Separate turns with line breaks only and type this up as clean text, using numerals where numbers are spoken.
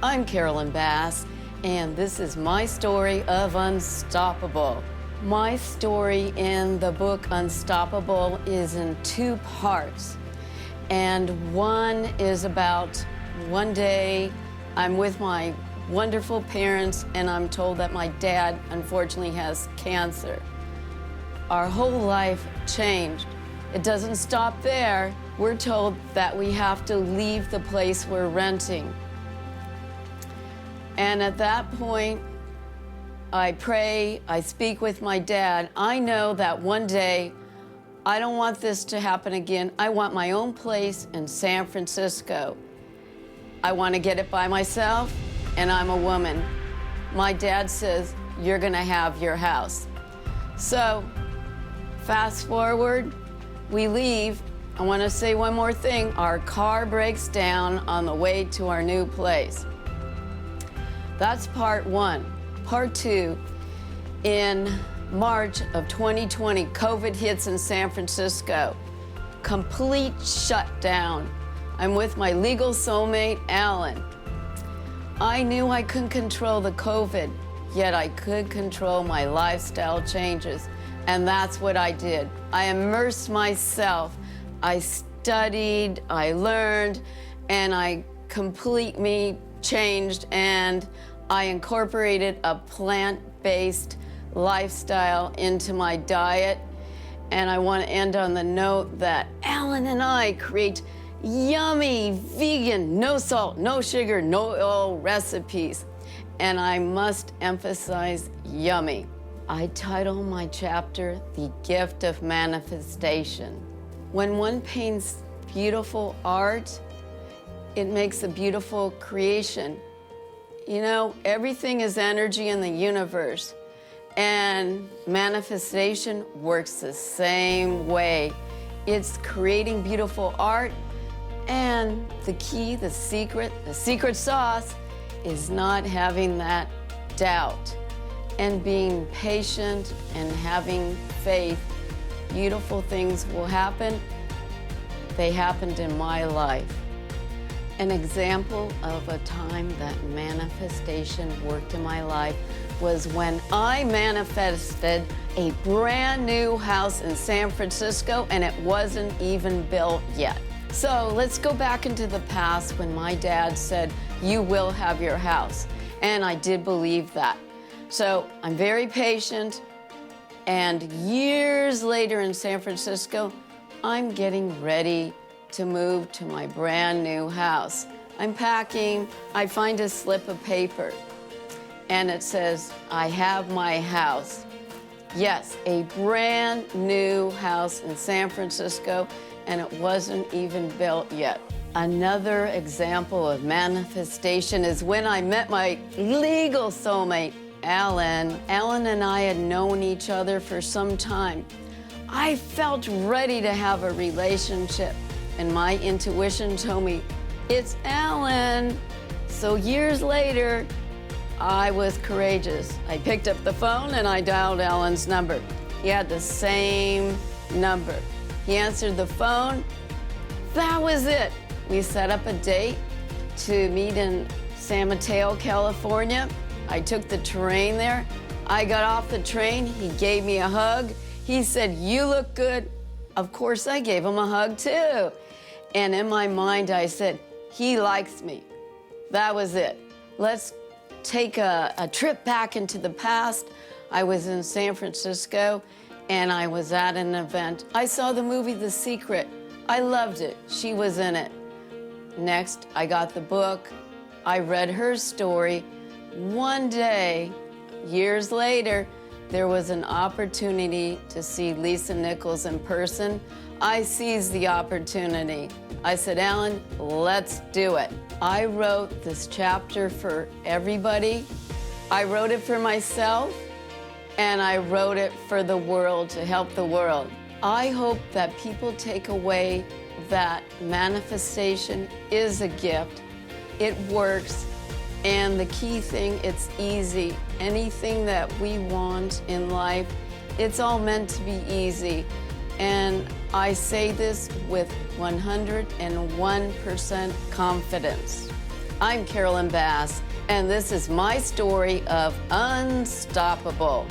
I'm Carolyn Bass, and this is my story of Unstoppable. My story in the book Unstoppable is in 2 parts. And one is about one day I'm with my wonderful parents and I'm told that my dad unfortunately has cancer. Our whole life changed. It doesn't stop there. We're told that we have to leave the place we're renting. And at that point, I pray, I speak with my dad. I know that one day, I don't want this to happen again. I want my own place in San Francisco. I want to get it by myself, and I'm a woman. My dad says, you're gonna have your house. So, fast forward, we leave. I want to say one more thing. Our car breaks down on the way to our new place. That's part 1. Part 2, in March of 2020, COVID hits in San Francisco. Complete shutdown. I'm with my legal soulmate, Alan. I knew I couldn't control the COVID, yet I could control my lifestyle changes. And that's what I did. I immersed myself. I studied, I learned, and I completely changed, and I incorporated a plant-based lifestyle into my diet. And I want to end on the note that Alan and I create yummy, vegan, no salt, no sugar, no oil recipes. And I must emphasize yummy. I title my chapter, The Gift of Manifestation. When one paints beautiful art, it makes a beautiful creation. You know, everything is energy in the universe, and manifestation works the same way. It's creating beautiful art, and the key, the secret sauce is not having that doubt and being patient and having faith. Beautiful things will happen. They happened in my life. An example of a time that manifestation worked in my life was when I manifested a brand new house in San Francisco, and it wasn't even built yet. So let's go back into the past when my dad said, you will have your house. And I did believe that. So I'm very patient, and years later in San Francisco, I'm getting ready to move to my brand new house. I'm packing, I find a slip of paper, and it says, I have my house. Yes, a brand new house in San Francisco, and it wasn't even built yet. Another example of manifestation is when I met my legal soulmate, Alan. Alan and I had known each other for some time. I felt ready to have a relationship, and my intuition told me, it's Alan. So years later, I was courageous. I picked up the phone and I dialed Alan's number. He had the same number. He answered the phone. That was it. We set up a date to meet in San Mateo, California. I took the train there. I got off the train. He gave me a hug. He said, you look good. Of course, I gave him a hug too. And in my mind, I said, he likes me. That was it. Let's take a trip back into the past. I was in San Francisco, and I was at an event. I saw the movie The Secret. I loved it. She was in it. Next, I got the book. I read her story. One day, years later, there was an opportunity to see Lisa Nichols in person. I seized the opportunity. I said, Alan, let's do it. I wrote this chapter for everybody. I wrote it for myself, and I wrote it for the world, to help the world. I hope that people take away that manifestation is a gift. It works. And the key thing, it's easy. Anything that we want in life, it's all meant to be easy. And I say this with 101% confidence. I'm Carolyn Bass, and this is my story of unstoppable.